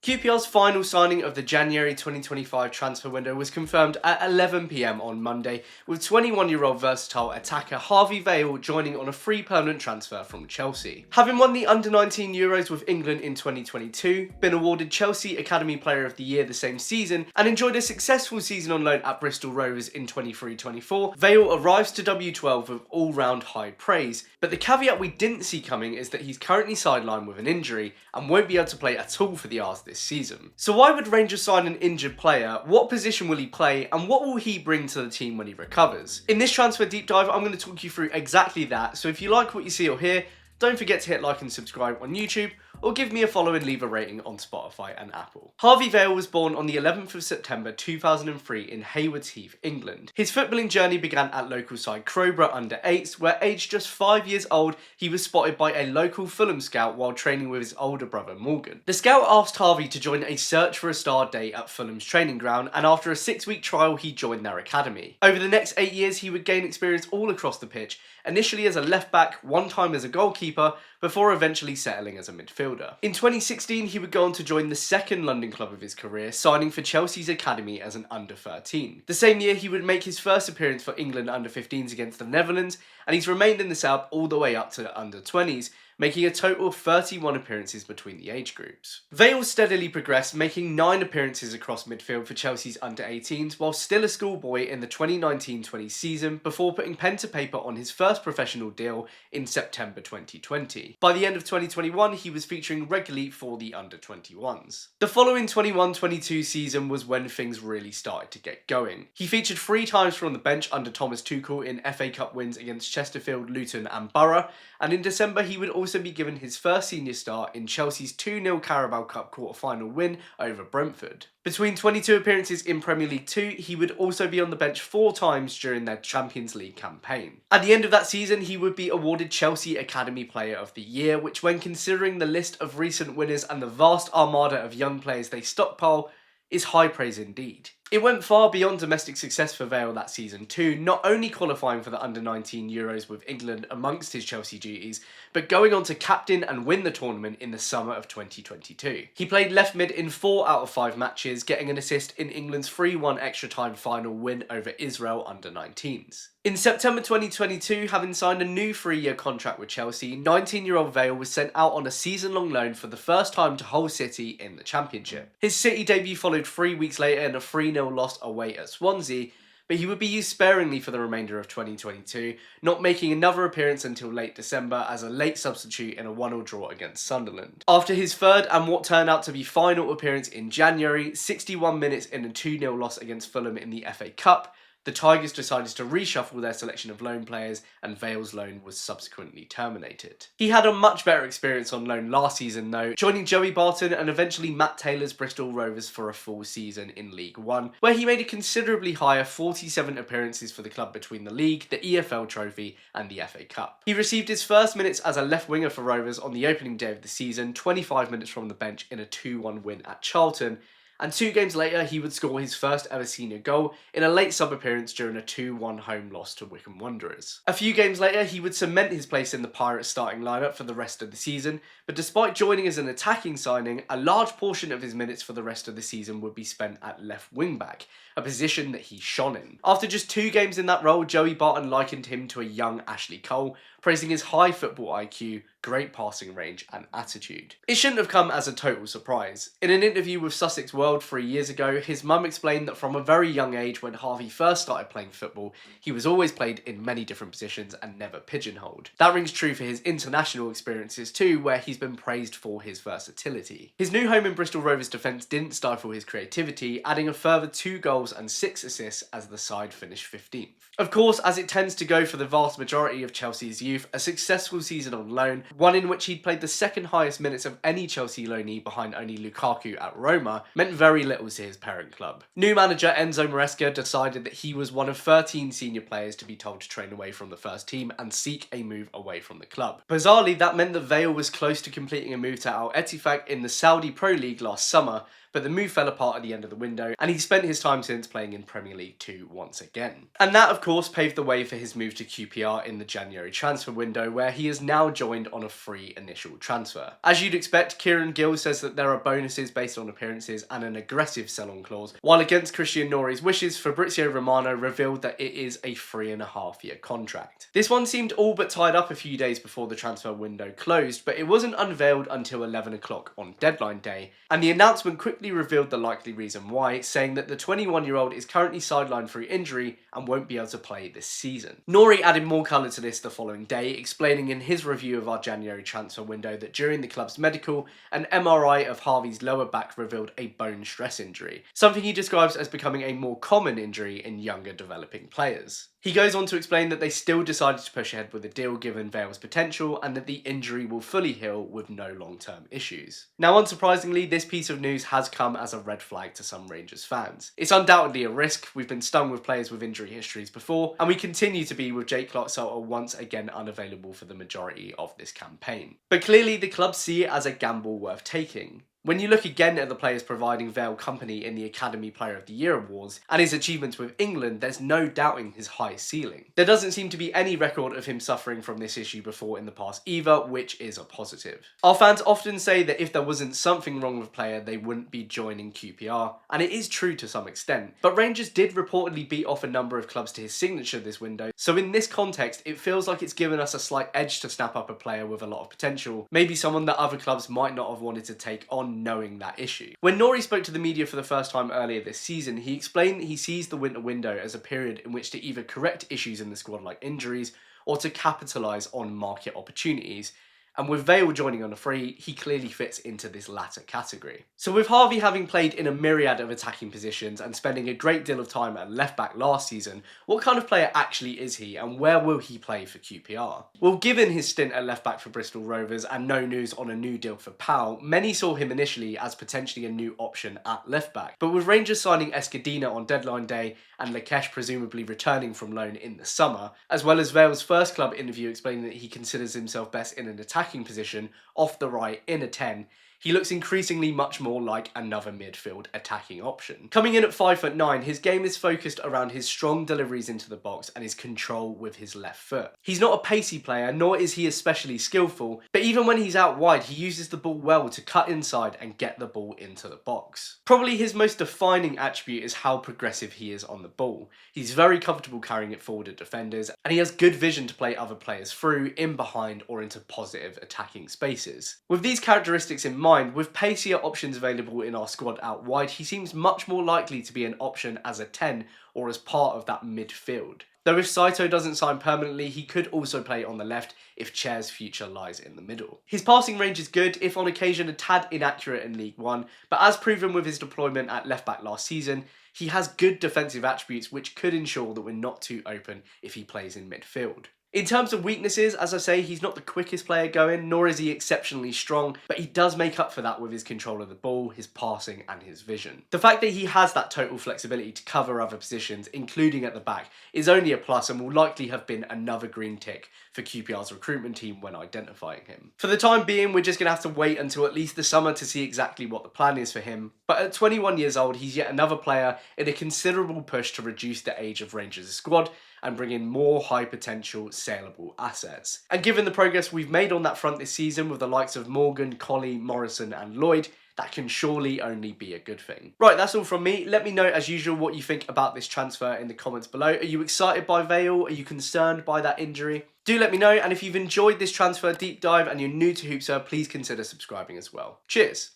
QPR's final signing of the January 2025 transfer window was confirmed at 11 PM on Monday, with 21-year-old versatile attacker Harvey Vale joining on a free permanent transfer from Chelsea. Having won the Under-19 Euros with England in 2022, been awarded Chelsea Academy Player of the Year the same season, and enjoyed a successful season on loan at Bristol Rovers in 23-24, Vale arrives to W12 with all-round high praise. But the caveat we didn't see coming is that he's currently sidelined with an injury and won't be able to play at all for the Ars this season. So why would Rangers sign an injured player? What position will he play? And what will he bring to the team when he recovers? In this transfer deep dive, I'm going to talk you through exactly that. So if you like what you see or hear, don't forget to hit like and subscribe on YouTube, or give me a follow and leave a rating on Spotify and Apple. Harvey Vale was born on the 11th of September 2003 in Haywards Heath, England. His footballing journey began at local side Crowborough under-8s, where aged just 5 years old, he was spotted by a local Fulham scout while training with his older brother Morgan. The scout asked Harvey to join a search for a star day at Fulham's training ground, and after a 6-week trial he joined their academy. Over the next 8 years he would gain experience all across the pitch, initially as a left back, one time as a goalkeeper, before eventually settling as a midfielder. In 2016 he would go on to join the second London club of his career, signing for Chelsea's academy as an under-13. The same year he would make his first appearance for England under-15s against the Netherlands, and he's remained in the South all the way up to the under-20s, making a total of 31 appearances between the age groups. Vale steadily progressed, making 9 appearances across midfield for Chelsea's under-18s while still a schoolboy in the 2019-20 season, before putting pen to paper on his first professional deal in September 2020. By the end of 2021, he was featuring regularly for the under-21s. The following 21-22 season was when things really started to get going. He featured 3 times from the bench under Thomas Tuchel in FA Cup wins against Chesterfield, Luton and Borough, and in December he would also be given his first senior start in Chelsea's 2-0 Carabao Cup quarter-final win over Brentford. Between 22 appearances in Premier League 2, he would also be on the bench 4 times during their Champions League campaign. At the end of that season, he would be awarded Chelsea Academy Player of the Year, which, when considering the list of recent winners and the vast armada of young players they stockpile, is high praise indeed. It went far beyond domestic success for Vale that season too, not only qualifying for the Under-19 Euros with England amongst his Chelsea duties, but going on to captain and win the tournament in the summer of 2022. He played left mid in 4 out of 5 matches, getting an assist in England's 3-1 extra time final win over Israel Under-19s. In September 2022, having signed a new 3-year contract with Chelsea, 19-year-old Vale was sent out on a season-long loan for the first time to Hull City in the Championship. His City debut followed 3 weeks later in a 3-0 loss away at Swansea, but he would be used sparingly for the remainder of 2022, not making another appearance until late December as a late substitute in a 1-1 draw against Sunderland. After his third and what turned out to be final appearance in January, 61 minutes in a 2-0 loss against Fulham in the FA Cup, the Tigers decided to reshuffle their selection of loan players, and Vale's loan was subsequently terminated. He had a much better experience on loan last season though, joining Joey Barton and eventually Matt Taylor's Bristol Rovers for a full season in League One, where he made a considerably higher 47 appearances for the club between the league, the EFL Trophy and the FA Cup. He received his first minutes as a left winger for Rovers on the opening day of the season, 25 minutes from the bench in a 2-1 win at Charlton, and 2 games later he would score his first ever senior goal in a late sub appearance during a 2-1 home loss to Wycombe Wanderers. A few games later he would cement his place in the Pirates starting lineup for the rest of the season, but despite joining as an attacking signing, a large portion of his minutes for the rest of the season would be spent at left wing back, a position that he shone in. After just 2 games in that role, Joey Barton likened him to a young Ashley Cole, praising his high football IQ, great passing range and attitude. It shouldn't have come as a total surprise. In an interview with Sussex World 3 years ago, his mum explained that from a very young age when Harvey first started playing football, he was always played in many different positions and never pigeonholed. That rings true for his international experiences too, where he's been praised for his versatility. His new home in Bristol Rovers defence didn't stifle his creativity, adding a further 2 goals and 6 assists as the side finished 15th. Of course, as it tends to go for the vast majority of Chelsea's youth, a successful season on loan, one in which he'd played the second highest minutes of any Chelsea loanee behind only Lukaku at Roma, meant very little to his parent club. New manager Enzo Maresca decided that he was one of 13 senior players to be told to train away from the first team and seek a move away from the club. Bizarrely, that meant that Vale was close to completing a move to Al Ettifaq in the Saudi Pro League last summer, but the move fell apart at the end of the window, and he's spent his time since playing in Premier League 2 once again. And that, of course, paved the way for his move to QPR in the January transfer transfer window where he is now joined on a free initial transfer. As you'd expect, Kieran Gill says that there are bonuses based on appearances and an aggressive sell-on clause, while against Christian Nori's wishes, Fabrizio Romano revealed that it is a 3.5-year contract. This one seemed all but tied up a few days before the transfer window closed, but it wasn't unveiled until 11 o'clock on deadline day, and the announcement quickly revealed the likely reason why, saying that the 21-year-old is currently sidelined through injury and won't be able to play this season. Nori added more colour to this the following day, explaining in his review of our January transfer window that during the club's medical, an MRI of Harvey's lower back revealed a bone stress injury, something he describes as becoming a more common injury in younger developing players. He goes on to explain that they still decided to push ahead with the deal given Vale's potential and that the injury will fully heal with no long-term issues. Now, unsurprisingly, this piece of news has come as a red flag to some Rangers fans. It's undoubtedly a risk. We've been stung with players with injury histories before, and we continue to be with Jake Clark-Salter once again unavailable for the majority of this campaign. But clearly, the club see it as a gamble worth taking. When you look again at the players providing Vale company in the Academy Player of the Year awards and his achievements with England, there's no doubting his high ceiling. There doesn't seem to be any record of him suffering from this issue before in the past either, which is a positive. Our fans often say that if there wasn't something wrong with a player, they wouldn't be joining QPR, and it is true to some extent. But Rangers did reportedly beat off a number of clubs to his signature this window, so in this context, it feels like it's given us a slight edge to snap up a player with a lot of potential, maybe someone that other clubs might not have wanted to take on knowing that issue. When Nori spoke to the media for the first time earlier this season, he explained that he sees the winter window as a period in which to either correct issues in the squad like injuries or to capitalise on market opportunities. And with Vale joining on a free, he clearly fits into this latter category. So with Harvey having played in a myriad of attacking positions and spending a great deal of time at left back last season, what kind of player actually is he and where will he play for QPR? Well, given his stint at left back for Bristol Rovers and no news on a new deal for Powell, many saw him initially as potentially a new option at left back. But with Rangers signing Escudina on deadline day and Lakesh presumably returning from loan in the summer, as well as Vale's first club interview explaining that he considers himself best in an attacking position off the right in a 10, he looks increasingly much more like another midfield attacking option. Coming in at 5'9", his game is focused around his strong deliveries into the box and his control with his left foot. He's not a pacey player, nor is he especially skillful, but even when he's out wide, he uses the ball well to cut inside and get the ball into the box. Probably his most defining attribute is how progressive he is on the ball. He's very comfortable carrying it forward at defenders, and he has good vision to play other players through, in behind, or into positive attacking spaces. With these characteristics in mind, with pacier options available in our squad out wide, he seems much more likely to be an option as a 10 or as part of that midfield. Though if Saito doesn't sign permanently, he could also play on the left if Chair's future lies in the middle. His passing range is good, if on occasion a tad inaccurate in League One, but as proven with his deployment at left back last season, he has good defensive attributes which could ensure that we're not too open if he plays in midfield. In terms of weaknesses, as I say, he's not the quickest player going, nor is he exceptionally strong, but he does make up for that with his control of the ball, his passing and his vision. The fact that he has that total flexibility to cover other positions, including at the back, is only a plus and will likely have been another green tick for QPR's recruitment team when identifying him. For the time being, we're just going to have to wait until at least the summer to see exactly what the plan is for him, but at 21 years old, he's yet another player in a considerable push to reduce the age of Rangers' squad and bring in more high potential saleable assets. And given the progress we've made on that front this season with the likes of Morgan, Colley, Morrison and Lloyd, that can surely only be a good thing. Right, that's all from me. Let me know as usual what you think about this transfer in the comments below. Are you excited by Vale? Are you concerned by that injury? Do let me know, and if you've enjoyed this transfer deep dive and you're new to Hoopsa, please consider subscribing as well. Cheers!